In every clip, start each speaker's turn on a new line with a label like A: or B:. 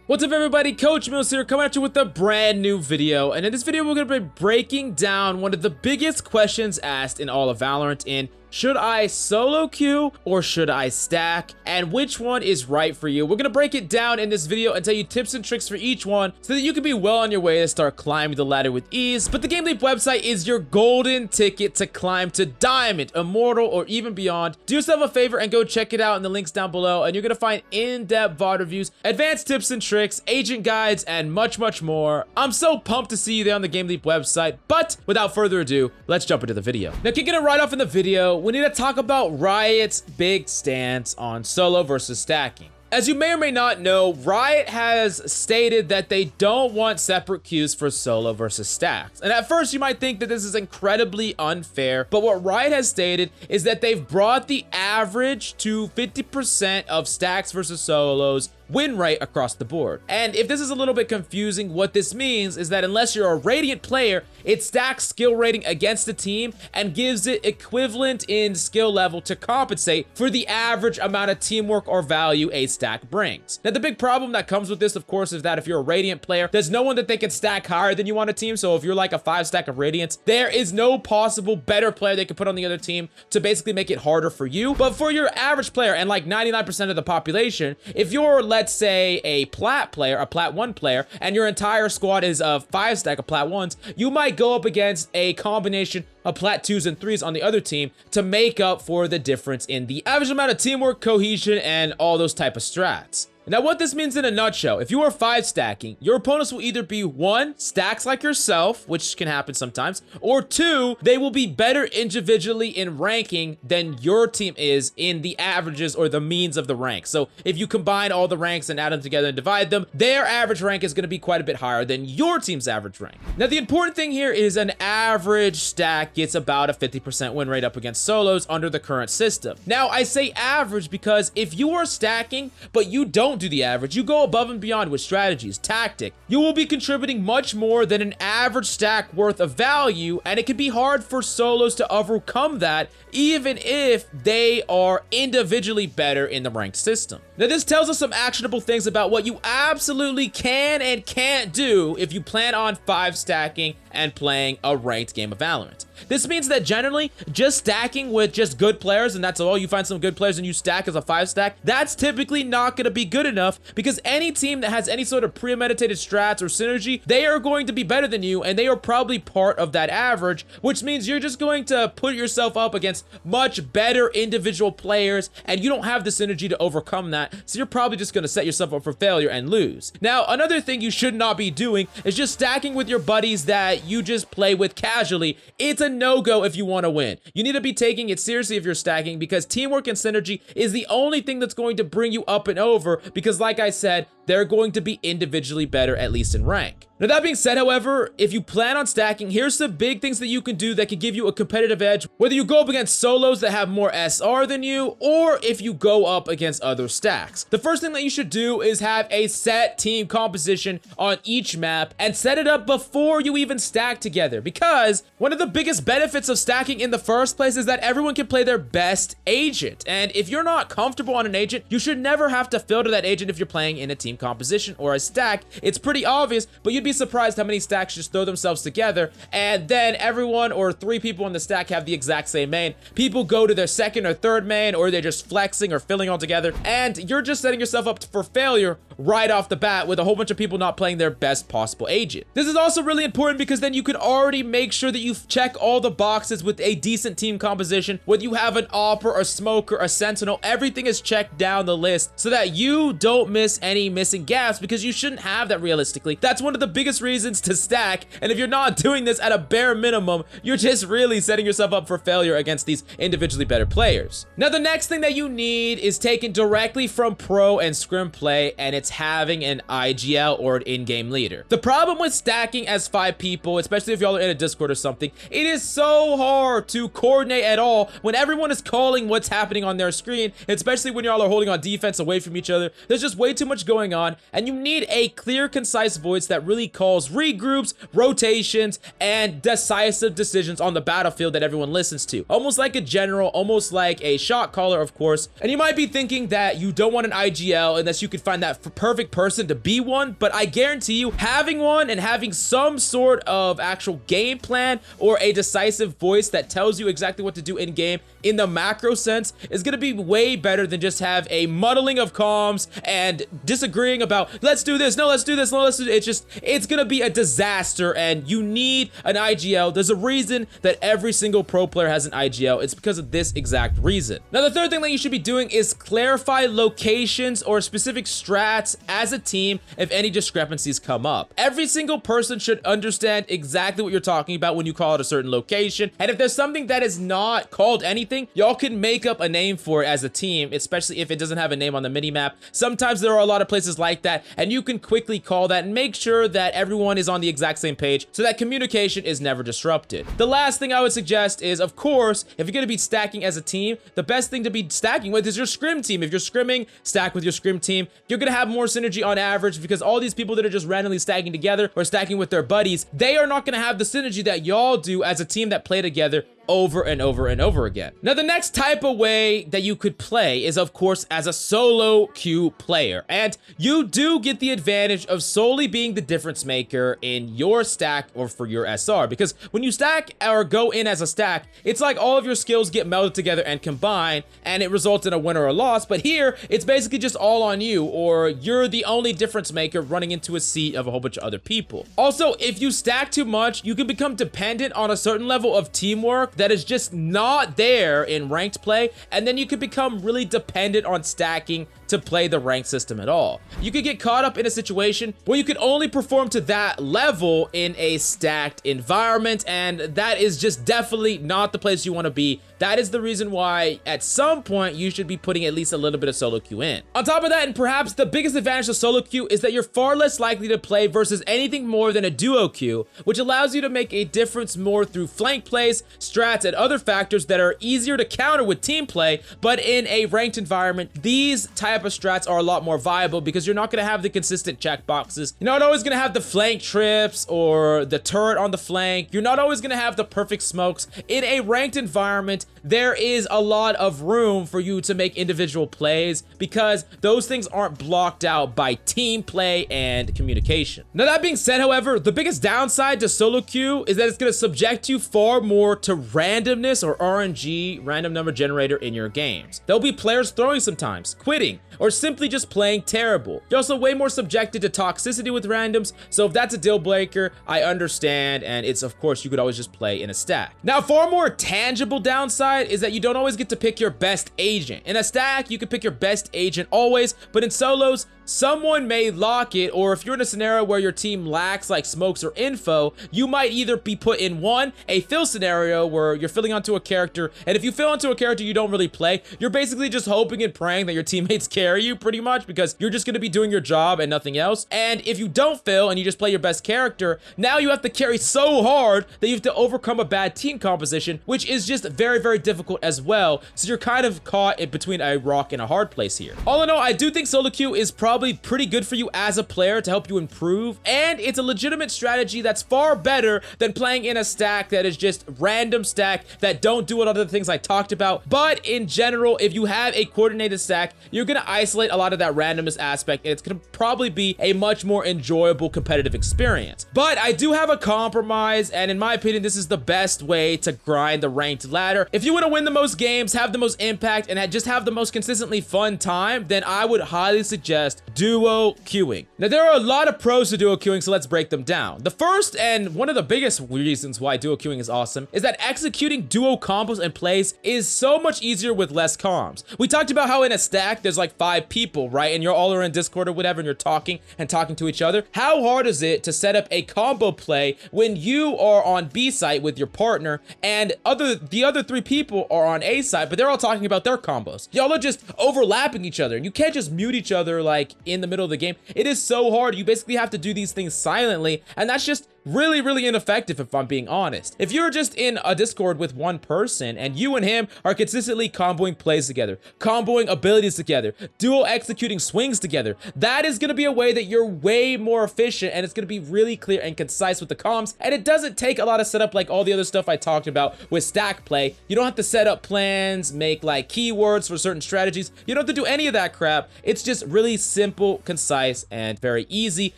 A: What's up everybody, Coach Mills here coming at you with a brand new video, and in this video we're going to be breaking down one of the biggest questions asked in all of Valorant in should I solo queue or should I stack, and which one is right for you. We're going to break it down in this video and tell you tips and tricks for each one so that you can be well on your way to start climbing the ladder with ease. But the GameLeap website is your golden ticket to climb to Diamond, Immortal, or even beyond. Do yourself a favor and go check it out in the links down below, and you're going to find in-depth VOD reviews, advanced tips and tricks, agent guides, and much more. I'm so pumped to see you there on the GameLeap website, but without further ado, let's jump into the video. Now, kicking it right off in the video, we need to talk about Riot's big stance on solo versus stacking. As you may or may not know, Riot has stated that they don't want separate queues for solo versus stacks. And at first you might think that this is incredibly unfair, but what Riot has stated is that they've brought the average to 50% of stacks versus solos win rate across the board. And if this is a little bit confusing, what this means is that unless you're a Radiant player, it stacks skill rating against the team and gives it equivalent in skill level to compensate for the average amount of teamwork or value a stack brings. Now, the big problem that comes with this, of course, is that if you're a Radiant player, there's no one that they can stack higher than you on a team. So if you're like a 5-stack of Radiance, there is no possible better player they could put on the other team to basically make it harder for you. But for your average player and like 99% of the population, if you're, let's say, a plat player, a plat 1 player, and your entire squad is a 5-stack of plat 1s, you might go up against a combination of plat 2s and 3s on the other team to make up for the difference in the average amount of teamwork, cohesion, and all those type of strats. Now, what this means in a nutshell, if you are 5-stacking, your opponents will either be 1, stacks like yourself, which can happen sometimes, or 2, they will be better individually in ranking than your team is in the averages or the means of the ranks. So if you combine all the ranks and add them together and divide them, their average rank is going to be quite a bit higher than your team's average rank. Now, the important thing here is an average stack gets about a 50% win rate up against solos under the current system. Now, I say average because if you are stacking, but you don't do the average, you go above and beyond with strategies, tactic, you will be contributing much more than an average stack worth of value, and it can be hard for solos to overcome that even if they are individually better in the ranked system. Now, this tells us some actionable things about what you absolutely can and can't do if you plan on 5-stacking and playing a ranked game of Valorant. This means that generally, just stacking with just good players, and that's all, you find some good players and you stack as a 5-stack, that's typically not going to be good enough, because any team that has any sort of premeditated strats or synergy, they are going to be better than you, and they are probably part of that average, which means you're just going to put yourself up against much better individual players, and you don't have the synergy to overcome that, so you're probably just going to set yourself up for failure and lose. Now, another thing you should not be doing is just stacking with your buddies that you just play with casually. It's a no-go if you want to win. You need to be taking it seriously if you're stacking, because teamwork and synergy is the only thing that's going to bring you up and over, because like I said, they're going to be individually better, at least in rank. Now, that being said, however, if you plan on stacking, here's some big things that you can do that can give you a competitive edge, whether you go up against solos that have more SR than you, or if you go up against other stacks. The first thing that you should do is have a set team composition on each map and set it up before you even stack together, because one of the biggest benefits of stacking in the first place is that everyone can play their best agent. And if you're not comfortable on an agent, you should never have to filter that agent if you're playing in a team composition or a stack. It's pretty obvious, but you'd be surprised how many stacks just throw themselves together, and then everyone or 3 people in the stack have the exact same main. People go to their second or third main, or they're just flexing or filling all together, and you're just setting yourself up for failure right off the bat with a whole bunch of people not playing their best possible agent. This is also really important because then you can already make sure that you check all the boxes with a decent team composition. Whether you have an Opper, a Smoker, a Sentinel, everything is checked down the list so that you don't miss any missing gaps, because you shouldn't have that realistically. That's one of the biggest reasons to stack, and if you're not doing this at a bare minimum, you're just really setting yourself up for failure against these individually better players. Now, the next thing that you need is taken directly from pro and scrim play, and it's having an IGL or an in-game leader. The problem with stacking as 5 people, especially if y'all are in a Discord or something, it is so hard to coordinate at all when everyone is calling what's happening on their screen, especially when y'all are holding on defense away from each other. There's just way too much going on, and you need a clear, concise voice that really calls regroups, rotations, and decisive decisions on the battlefield that everyone listens to. Almost like a general, almost like a shot caller, of course. And you might be thinking that you don't want an IGL unless you could find that perfect person to be one, but I guarantee you having one and having some sort of actual game plan or a decisive voice that tells you exactly what to do in game in the macro sense is going to be way better than just have a muddling of comms and disagreeing about let's do this, no, let's do this, no, let's do this. It's going to be a disaster, and you need an IGL. There's a reason that every single pro player has an IGL. It's because of this exact reason. Now, the third thing that you should be doing is clarify locations or specific strats as a team if any discrepancies come up. Every single person should understand exactly what you're talking about when you call it a certain location, and if there's something that is not called anything, y'all can make up a name for it as a team, especially if it doesn't have a name on the minimap. Sometimes there are a lot of places like that, and you can quickly call that and make sure that everyone is on the exact same page so that communication is never disrupted. The last thing I would suggest is, of course, if you're going to be stacking as a team, the best thing to be stacking with is your scrim team. If you're scrimming, stack with your scrim team. You're going to have more synergy on average because all these people that are just randomly stacking together or stacking with their buddies, they are not going to have the synergy that y'all do as a team that play together over and over and over again. Now, the next type of way that you could play is, of course, as a solo queue player. And you do get the advantage of solely being the difference maker in your stack or for your SR. Because when you stack or go in as a stack, it's like all of your skills get melded together and combined, and it results in a win or a loss. But here, it's basically just all on you, or you're the only difference maker running into a sea of a whole bunch of other people. Also, if you stack too much, you can become dependent on a certain level of teamwork that is just not there in ranked play, and then you could become really dependent on stacking to play the ranked system at all. You could get caught up in a situation where you could only perform to that level in a stacked environment, and that is just definitely not the place you want to be. That is the reason why at some point you should be putting at least a little bit of solo queue in. On top of that, and perhaps the biggest advantage of solo queue, is that you're far less likely to play versus anything more than a duo queue, which allows you to make a difference more through flank plays, strats, and other factors that are easier to counter with team play. But in a ranked environment, these type of strats are a lot more viable because you're not going to have the consistent check boxes. You're not always going to have the flank trips or the turret on the flank. You're not always going to have the perfect smokes. In a ranked environment, there is a lot of room for you to make individual plays because those things aren't blocked out by team play and communication. Now, that being said, however, the biggest downside to solo queue is that it's going to subject you far more to randomness or RNG, random number generator, in your games. There'll be players throwing sometimes, quitting, or simply just playing terrible. You're also way more subjected to toxicity with randoms, so if that's a deal breaker, I understand, and it's, of course, you could always just play in a stack. Now, far more tangible downside is that you don't always get to pick your best agent. In a stack, you can pick your best agent always, but in solos, someone may lock it, or if you're in a scenario where your team lacks like smokes or info, you might either be put in a fill scenario where you're filling onto a character, and if you fill onto a character you don't really play, you're basically just hoping and praying that your teammates carry you pretty much because you're just going to be doing your job and nothing else. And if you don't fill and you just play your best character, now you have to carry so hard that you have to overcome a bad team composition, which is just very, very difficult as well. So you're kind of caught in between a rock and a hard place here. All in all, I do think solo queue is probably pretty good for you as a player to help you improve, and it's a legitimate strategy that's far better than playing in a stack that is just random stack that don't do what other things I talked about. But in general, if you have a coordinated stack, you're going to isolate a lot of that randomness aspect, and it's going to probably be a much more enjoyable competitive experience. But I do have a compromise, and in my opinion, this is the best way to grind the ranked ladder. If you want to win the most games, have the most impact, and just have the most consistently fun time, then I would highly suggest duo queuing. Now, there are a lot of pros to duo queuing, so let's break them down. The first, and one of the biggest reasons why duo queuing is awesome, is that executing duo combos and plays is so much easier with less comms. We talked about how in a stack, there's like 5 people, right? And you're all in Discord or whatever, and you're talking to each other. How hard is it to set up a combo play when you are on B site with your partner and the other 3 people are on A site, but they're all talking about their combos? Y'all are just overlapping each other, and you can't just mute each other like in the middle of the game. It is so hard. You basically have to do these things silently, and that's just really, really ineffective if I'm being honest. If you're just in a Discord with one person and you and him are consistently comboing plays together, comboing abilities together, dual executing swings together, that is going to be a way that you're way more efficient, and it's going to be really clear and concise with the comms, and it doesn't take a lot of setup like all the other stuff I talked about with stack play. You don't have to set up plans, make like keywords for certain strategies. You don't have to do any of that crap. It's just really simple, concise, and very easy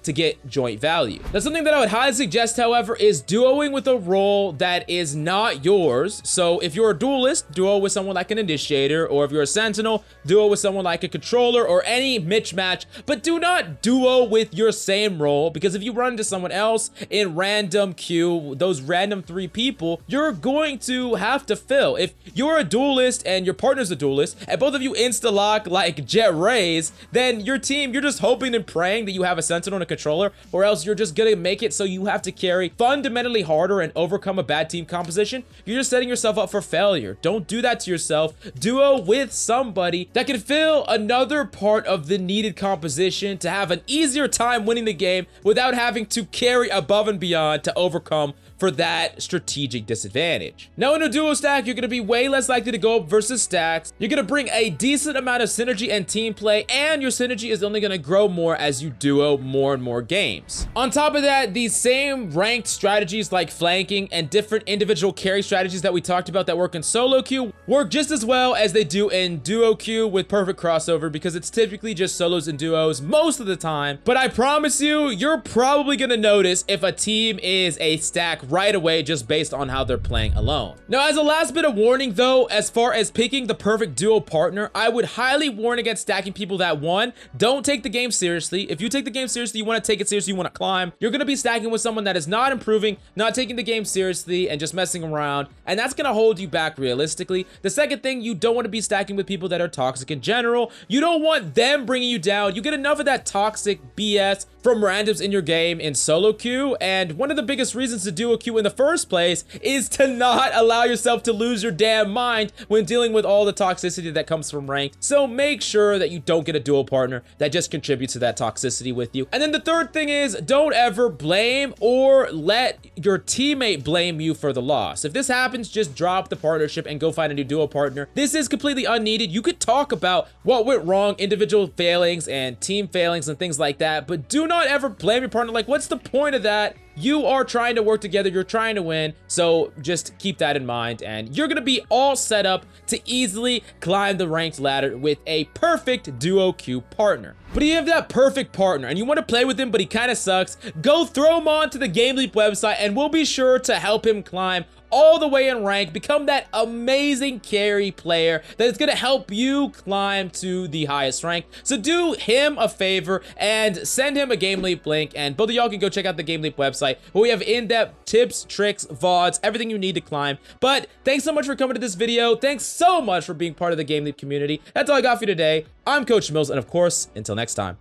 A: to get joint value. Now, something that I would highly suggest, however, is duoing with a role that is not yours. So if you're a duelist, duo with someone like an initiator, or if you're a sentinel, duo with someone like a controller, or any mismatch, but do not duo with your same role, because if you run into someone else in random queue, those random 3 people, you're going to have to fill. If you're a duelist and your partner's a duelist, and both of you insta-lock like Jet Rays, then your team, you're just hoping and praying that you have a sentinel and a controller, or else you're just gonna make it so you have to carry fundamentally harder and overcome a bad team composition. You're just setting yourself up for failure. Don't do that to yourself. Duo with somebody that can fill another part of the needed composition to have an easier time winning the game without having to carry above and beyond to overcome for that strategic disadvantage. Now in a duo stack, you're going to be way less likely to go up versus stacks. You're going to bring a decent amount of synergy and team play, and your synergy is only going to grow more as you duo more and more games. On top of that, these same ranked strategies like flanking and different individual carry strategies that we talked about that work in solo queue work just as well as they do in duo queue with perfect crossover, because it's typically just solos and duos most of the time. But I promise you, you're probably going to notice if a team is a stack right away just based on how they're playing alone. Now, as a last bit of warning though, as far as picking the perfect duo partner, I would highly warn against stacking people that, one, don't take the game seriously. If you take the game seriously, you want to take it seriously, you want to climb, you're going to be stacking with someone that is not improving, not taking the game seriously, and just messing around, and that's going to hold you back realistically. The second thing, you don't want to be stacking with people that are toxic in general. You don't want them bringing you down. You get enough of that toxic BS from randoms in your game in solo queue, and one of the biggest reasons to duo queue in the first place is to not allow yourself to lose your damn mind when dealing with all the toxicity that comes from ranked. So make sure that you don't get a duo partner that just contributes to that toxicity with you. And then the third thing is, don't ever blame or let your teammate blame you for the loss. If this happens, just drop the partnership and go find a new duo partner. This is completely unneeded. You could talk about what went wrong, individual failings and team failings and things like that, but do not ever blame your partner. Like, what's the point of that? You are trying to work together, you're trying to win, so just keep that in mind, and you're gonna be all set up to easily climb the ranked ladder with a perfect duo queue partner. But if you have that perfect partner and you want to play with him but he kind of sucks, go throw him onto the GameLeap website and we'll be sure to help him climb all the way in rank, become that amazing carry player that is going to help you climb to the highest rank. So do him a favor and send him a GameLeap link, and both of y'all can go check out the GameLeap website where we have in-depth tips, tricks, VODs, everything you need to climb. But thanks so much for coming to this video. Thanks so much for being part of the GameLeap community. That's all I got for you today. I'm Coach Mills, and of course, until next time.